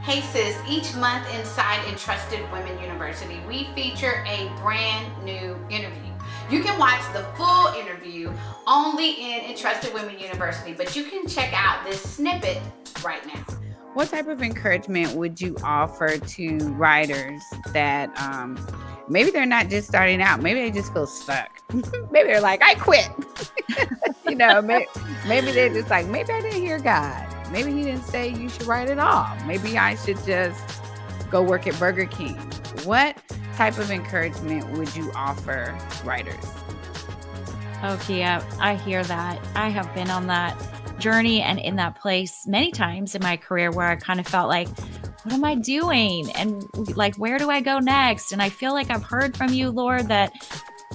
Hey sis, each month inside Entrusted Women University, we feature a brand new interview. You can watch the full interview only in Entrusted Women University, but you can check out this snippet right now. What type of encouragement would you offer to writers that maybe they're not just starting out, maybe they just feel stuck? Maybe they're like, I quit. Maybe they're just like, maybe I didn't hear God. Maybe he didn't say you should write at all. Maybe I should just go work at Burger King. What type of encouragement would you offer writers? Okay, yeah, I hear that. I have been on that journey and in that place many times in my career where I kind of felt like, what am I doing? And like, where do I go next? And I feel like I've heard from you, Lord, that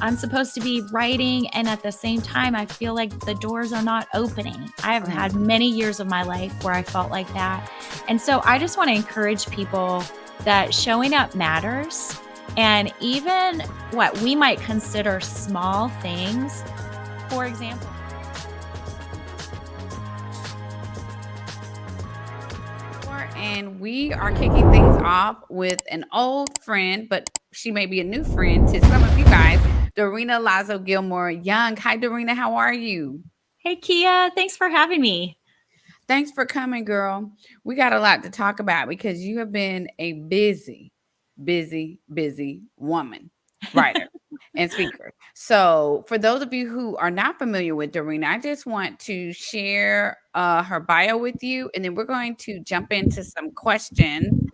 I'm supposed to be writing. And at the same time, I feel like the doors are not opening. I have had many years of my life where I felt like that. And so I just want to encourage people that showing up matters. And even what we might consider small things, for example. And we are kicking things off with an old friend, but she may be a new friend to some of you guys, Dorina Lazo Gilmore Young. Hi, Dorina. How are you? Hey, Kia. Thanks for having me. Thanks for coming, girl. We got a lot to talk about because you have been a busy woman, writer, and speaker. So, for those of you who are not familiar with Dorina, I just want to share her bio with you, and then we're going to jump into some questions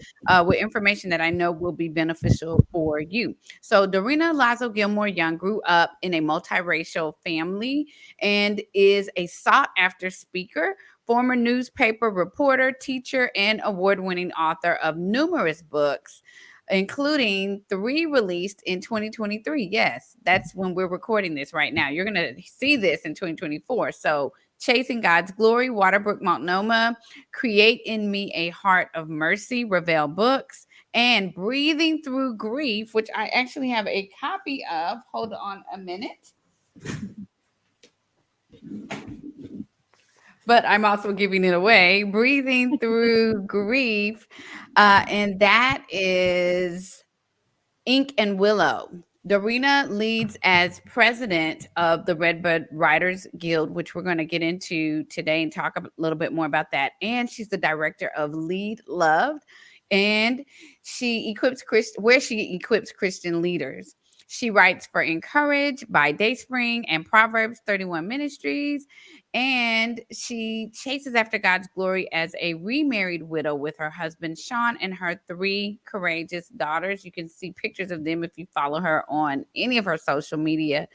with information that I know will be beneficial for you. So, Dorina Lazo Gilmore Young grew up in a multiracial family and is a sought after speaker, former newspaper reporter, teacher, and award winning author of numerous books, including 3 released in 2023. Yes, that's when we're recording this right now. You're going to see this in 2024. So, Chasing God's Glory, Waterbrook Multnomah, Create in Me a Heart of Mercy, Reveal Books, and Breathing Through Grief, which I actually have a copy of. Hold on a minute. But I'm also giving it away. Breathing Through Grief. And that is Ink and Willow. Dorina leads as president of the RedBud Writers Guild, which we're going to get into today and talk a little bit more about that. And she's the director of Lead Loved, and she equips Christian leaders. She writes for Encourage by Dayspring and Proverbs 31 Ministries, and she chases after God's glory as a remarried widow with her husband Sean and her 3 courageous daughters. You can see pictures of them if you follow her on any of her social media.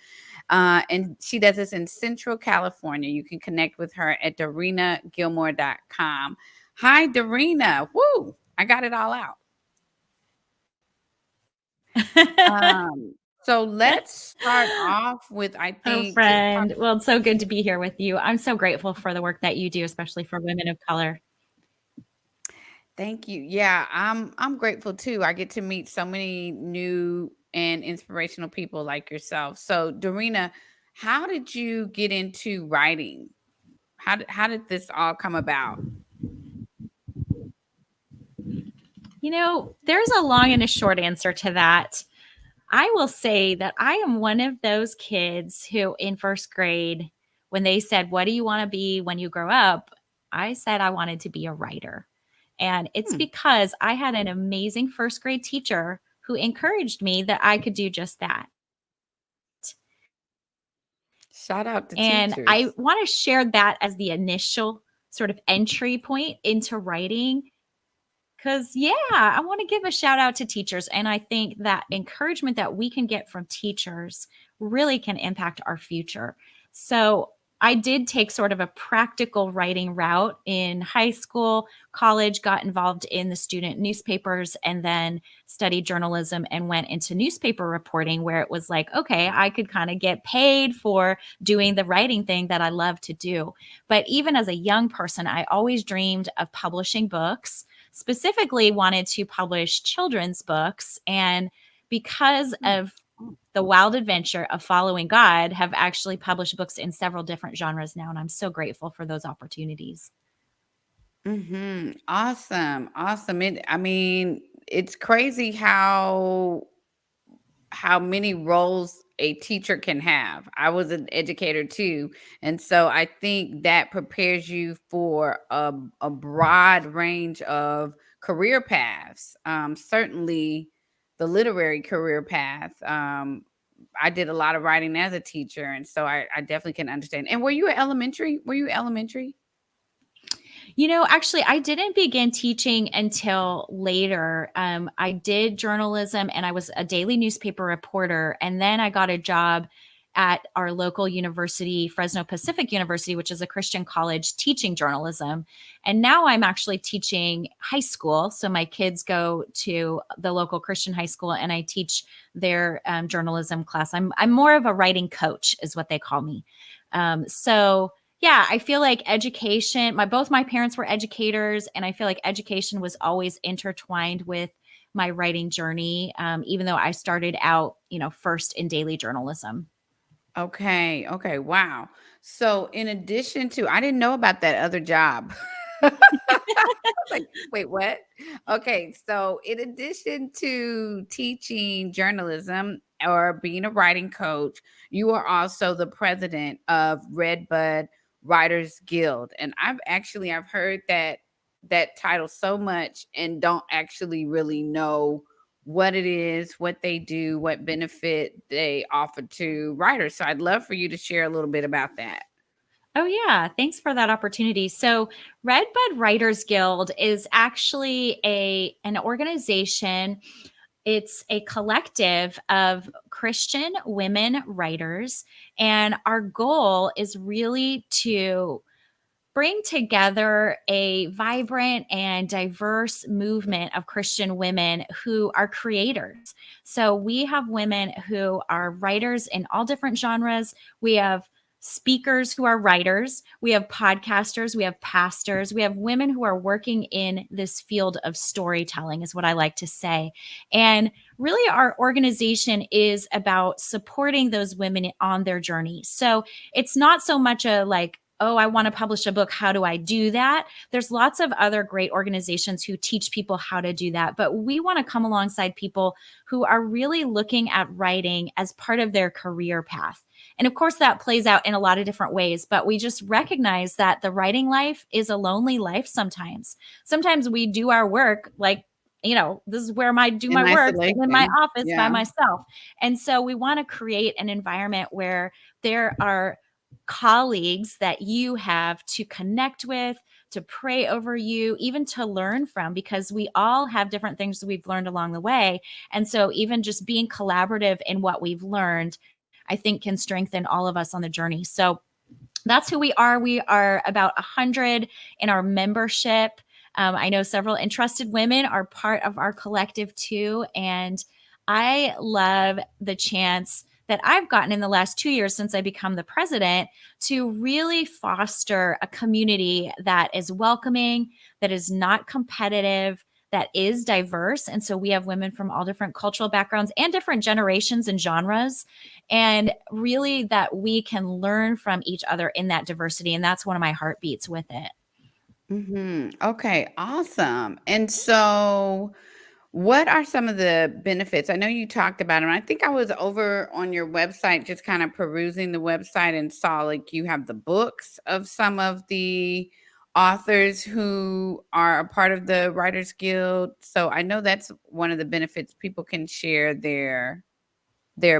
And she does this in Central California. You can connect with her at DorinaGilmore.com. Hi, Dorina. Woo! I got it all out. So let's start off with, I Oh, think, just friend. Well, it's so good to be here with you. I'm so grateful for the work that you do, especially for women of color. thank you. Yeah, I'm grateful too. I get to meet so many new and inspirational people like yourself. So, Dorina, how did you get into writing? How did this all come about? There's a long and a short answer to that. I will say that I am one of those kids who, in first grade, when they said, "What do you want to be when you grow up?" I said I wanted to be a writer. And it's Hmm. because I had an amazing first grade teacher who encouraged me that I could do just that. Shout out to And I teachers. want to share that as the initial sort of entry point into writing. Because, yeah, I want to give a shout out to teachers. And I think that encouragement that we can get from teachers really can impact our future. So, I did take sort of a practical writing route in high school, college, got involved in the student newspapers, and then studied journalism and went into newspaper reporting, where it was like, okay, I could kind of get paid for doing the writing thing that I love to do. But even as a young person, I always dreamed of publishing books, specifically wanted to publish children's books. And because of the wild adventure of following God, have actually published books in several different genres now. And I'm so grateful for those opportunities. Awesome. Awesome. I mean, it's crazy how many roles a teacher can have. I was an educator too, and so I think that prepares you for a broad range of career paths. Certainly, the literary career path. I did a lot of writing as a teacher, and so I definitely can understand. And were you elementary? Were you elementary? Actually, I didn't begin teaching until later. I did journalism and I was a daily newspaper reporter. And then I got a job at our local university, Fresno Pacific University, which is a Christian college, teaching journalism. And now I'm actually teaching high school. So my kids go to the local Christian high school and I teach their journalism class. I'm more of a writing coach, is what they call me. So yeah, I feel like education, both my parents were educators, and I feel like education was always intertwined with my writing journey, even though I started out, first in daily journalism. Okay, okay, wow. So in addition to I didn't know about that other job. Like, wait, what? Okay, so in addition to teaching journalism or being a writing coach, you are also the president of RedBud Writers Guild. And I've heard that title so much and don't actually really know what it is, what they do, what benefit they offer to writers. So I'd love for you to share a little bit about that. Oh, yeah. Thanks for that opportunity. So, Redbud Writers Guild is actually an organization. It's a collective of Christian women writers. And our goal is really to bring together a vibrant and diverse movement of Christian women who are creators. So we have women who are writers in all different genres. We have speakers who are writers. We have podcasters. We have pastors. We have women who are working in this field of storytelling, is what I like to say. And really, our organization is about supporting those women on their journey. So it's not so much a like, oh, I want to publish a book. How do I do that? There's lots of other great organizations who teach people how to do that. But we want to come alongside people who are really looking at writing as part of their career path. And of course, that plays out in a lot of different ways, but we just recognize that the writing life is a lonely life sometimes. Sometimes we do our work like, this is where I do In my work, sitting in my isolation. office by Yeah. myself. And so we want to create an environment where there are colleagues that you have to connect with, to pray over you, even to learn from, because we all have different things that we've learned along the way. And so, even just being collaborative in what we've learned, I think can strengthen all of us on the journey. So, that's who we are. We are about 100 in our membership. I know several Entrusted women are part of our collective too. And I love the chance that I've gotten in the last 2 years since I become the president to really foster a community that is welcoming, that is not competitive, that is diverse. And so we have women from all different cultural backgrounds and different generations and genres, and really that we can learn from each other in that diversity. And that's one of my heartbeats with it. Okay, awesome. And so what are some of the benefits? I know you talked about them. I think I was over on your website just kind of perusing the website and saw like you have the books of some of the authors who are a part of the Writers Guild. So I know that's one of the benefits. People can share their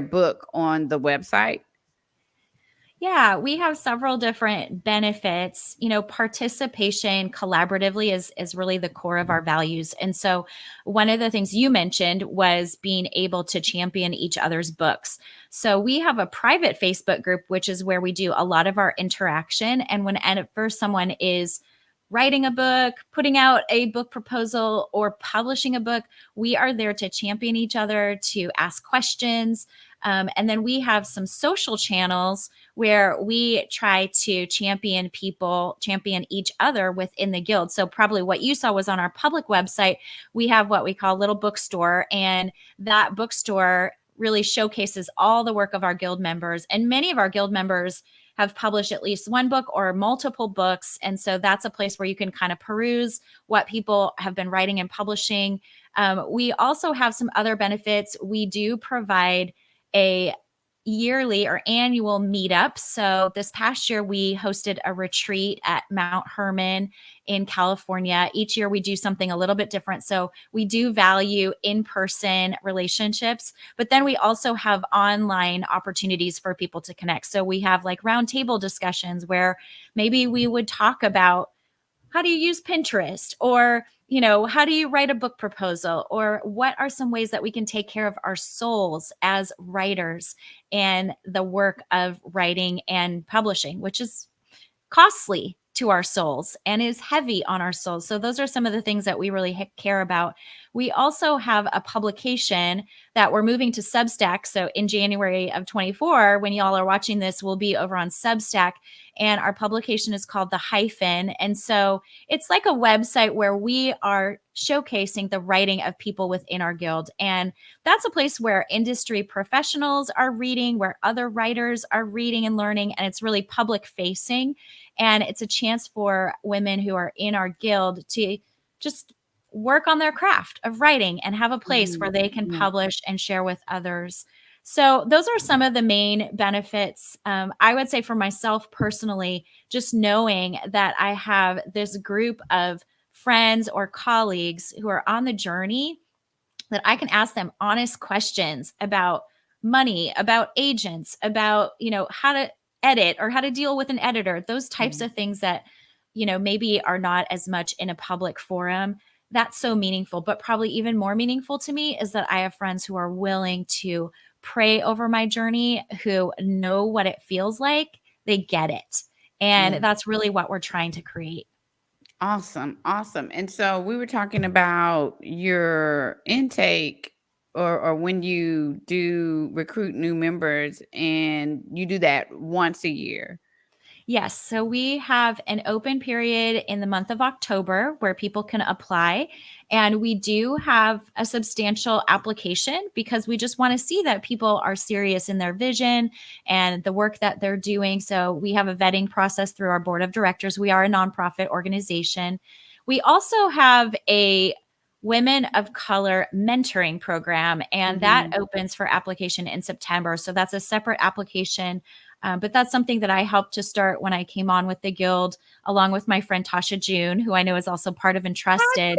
book on the website. Yeah, we have several different benefits. Participation collaboratively is really the core of our values. And so one of the things you mentioned was being able to champion each other's books. So we have a private Facebook group, which is where we do a lot of our interaction. And whenever someone is writing a book, putting out a book proposal, or publishing a book, we are there to champion each other, to ask questions. And then we have some social channels where we try to champion each other within the guild. So probably what you saw was on our public website, we have what we call a little bookstore, and that bookstore really showcases all the work of our guild members. And many of our guild members have published at least one book or multiple books. And so that's a place where you can kind of peruse what people have been writing and publishing. We also have some other benefits. We do provide a yearly or annual meetup. So this past year, we hosted a retreat at Mount Hermon in California. Each year, we do something a little bit different. So we do value in-person relationships, but then we also have online opportunities for people to connect. So we have like roundtable discussions where maybe we would talk about how do you use Pinterest, or how do you write a book proposal, or what are some ways that we can take care of our souls as writers and the work of writing and publishing, which is costly to our souls and is heavy on our souls. So those are some of the things that we really care about. We also have a publication that we're moving to Substack. So in January of 24, when y'all are watching this, we'll be over on Substack, and our publication is called The Hyphen. And so it's like a website where we are showcasing the writing of people within our guild. And that's a place where industry professionals are reading, where other writers are reading and learning, and it's really public facing. And it's a chance for women who are in our guild to just work on their craft of writing and have a place where they can Mhm. publish and share with others. So those are some of the main benefits. I would say for myself personally, just knowing that I have this group of friends or colleagues who are on the journey, that I can ask them honest questions about money, about agents, about, how to edit or how to deal with an editor, those types Mhm. of things that, maybe are not as much in a public forum. That's so meaningful. But probably even more meaningful to me is that I have friends who are willing to pray over my journey, who know what it feels like. They get it. Yeah. And that's really what we're trying to create. Awesome, awesome. And so we were talking about your intake, or when you do recruit new members, and you do that once a year. Yes. So we have an open period in the month of October where people can apply. And we do have a substantial application because we just want to see that people are serious in their vision and the work that they're doing. So we have a vetting process through our board of directors. We are a nonprofit organization. We also have a Women of Color mentoring program, and that Mhm. opens for application in September. So that's a separate application, but that's something that I helped to start when I came on with the guild, along with my friend Tasha June, who I know is also part of Entrusted.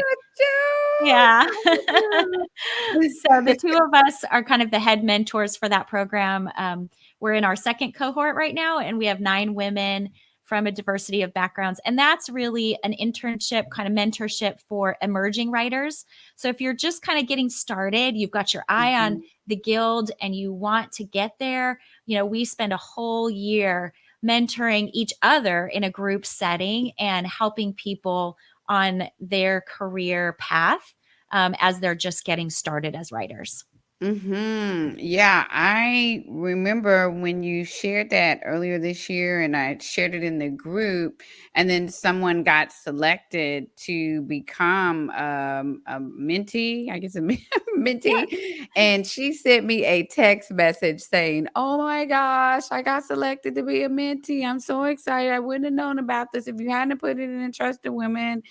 Yeah. So the two of us are kind of the head mentors for that program. We're in our second cohort right now, and we have 9 women from a diversity of backgrounds. And that's really an internship, kind of mentorship for emerging writers. So if you're just kind of getting started, you've got your eye on Mhm. the guild and you want to get there, we spend a whole year mentoring each other in a group setting and helping people on their career path, as they're just getting started as writers. Mhm. Yeah, I remember when you shared that earlier this year, and I shared it in the group, and then someone got selected to become a mentee, I guess a Yeah. mentee, and she sent me a text message saying, "Oh my gosh, I got selected to be a mentee. I'm so excited. I wouldn't have known about this if you hadn't put it in Trusted Women."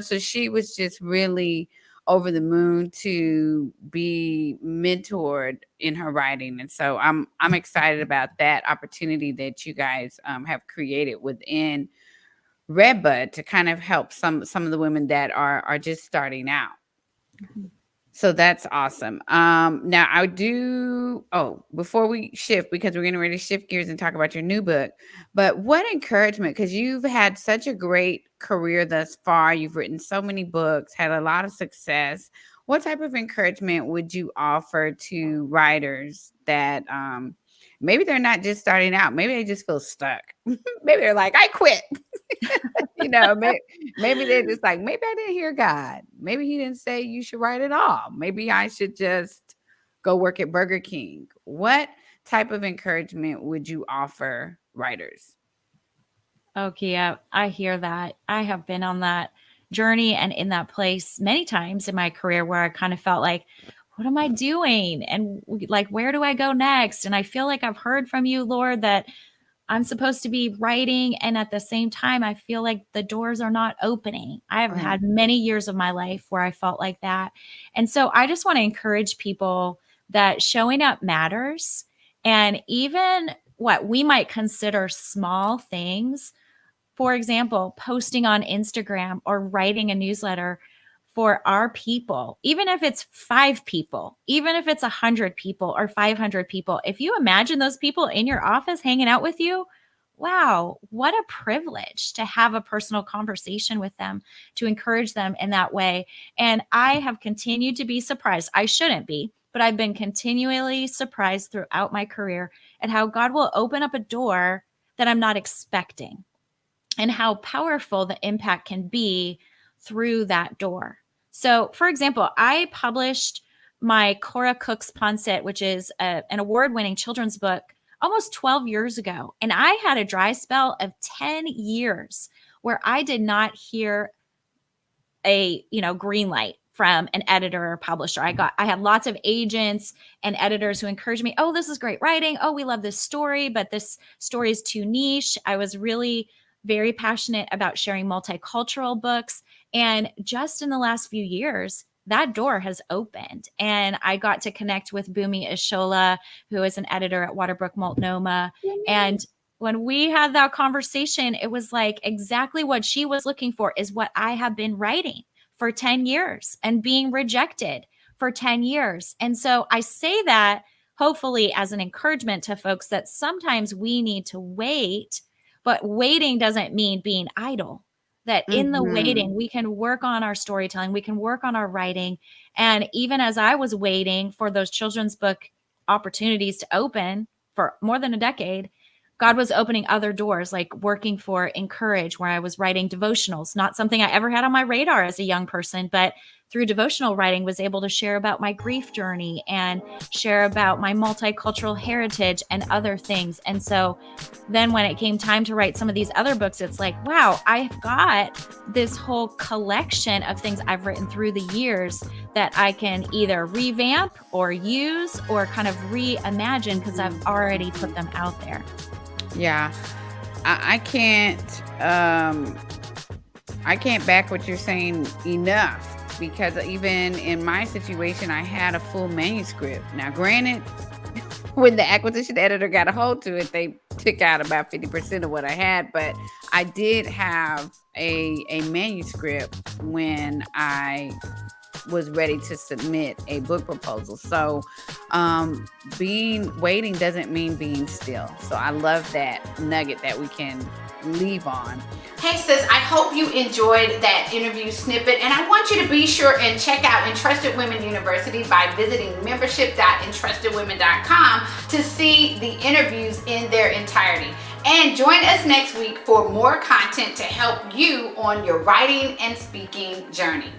So she was just really over the moon to be mentored in her writing. And so I'm excited about that opportunity that you guys have created within Redbud to kind of help some of the women that are just starting out. Mhm. So that's awesome. Now I do. Oh, before we shift, because we're getting ready to shift gears and talk about your new book. But what encouragement? Because you've had such a great career thus far. You've written so many books, had a lot of success. What type of encouragement would you offer to writers that maybe they're not just starting out? Maybe they just feel stuck. Maybe they're like, I quit. Maybe they're just like, maybe I didn't hear God. Maybe he didn't say you should write at all. Maybe I should just go work at Burger King. What type of encouragement would you offer writers? Okay, yeah, I hear that. I have been on that journey and in that place many times in my career where I kind of felt like, what am I doing? And like, where do I go next? And I feel like I've heard from you, Lord, that I'm supposed to be writing, and at the same time, I feel like the doors are not opening. I have Right. had many years of my life where I felt like that. And so I just want to encourage people that showing up matters. And even what we might consider small things, for example, posting on Instagram or writing a newsletter for our people, even if it's 5 people, even if it's 100 people or 500 people, if you imagine those people in your office hanging out with you, wow, what a privilege to have a personal conversation with them, to encourage them in that way. And I have continued to be surprised. I shouldn't be, but I've been continually surprised throughout my career at how God will open up a door that I'm not expecting and how powerful the impact can be through that door. So, for example, I published my Cora Cook's Ponset, which is an award winning children's book, almost 12 years ago. And I had a dry spell of 10 years where I did not hear a green light from an editor or publisher. I had lots of agents and editors who encouraged me, oh, this is great writing, oh, we love this story, but this story is too niche. I was really very passionate about sharing multicultural books, and just in the last few years that door has opened, and I got to connect with Bumi Ishola, who is an editor at Waterbrook Multnomah. And when we had that conversation, it was like exactly what she was looking for is what I have been writing for 10 years and being rejected for 10 years. And so I say that hopefully as an encouragement to folks that sometimes we need to wait, but waiting doesn't mean being idle. That in the Mhm. waiting, we can work on our storytelling, we can work on our writing. And even as I was waiting for those children's book opportunities to open for more than a decade, God was opening other doors, like working for Encourage, where I was writing devotionals, not something I ever had on my radar as a young person, but through devotional writing was able to share about my grief journey and share about my multicultural heritage and other things. And so then when it came time to write some of these other books, it's like, wow, I've got this whole collection of things I've written through the years that I can either revamp or use or kind of reimagine because I've already put them out there. Yeah. I can't I can't back what you're saying enough, because even in my situation I had a full manuscript. Now granted, when the acquisition editor got a hold to it, they took out about 50% of what I had, but I did have a manuscript when I was ready to submit a book proposal. So, being waiting doesn't mean being still. So I love that nugget that we can leave on. Hey sis, I hope you enjoyed that interview snippet, and I want you to be sure and check out Entrusted Women University by visiting membership.entrustedwomen.com to see the interviews in their entirety. And join us next week for more content to help you on your writing and speaking journey.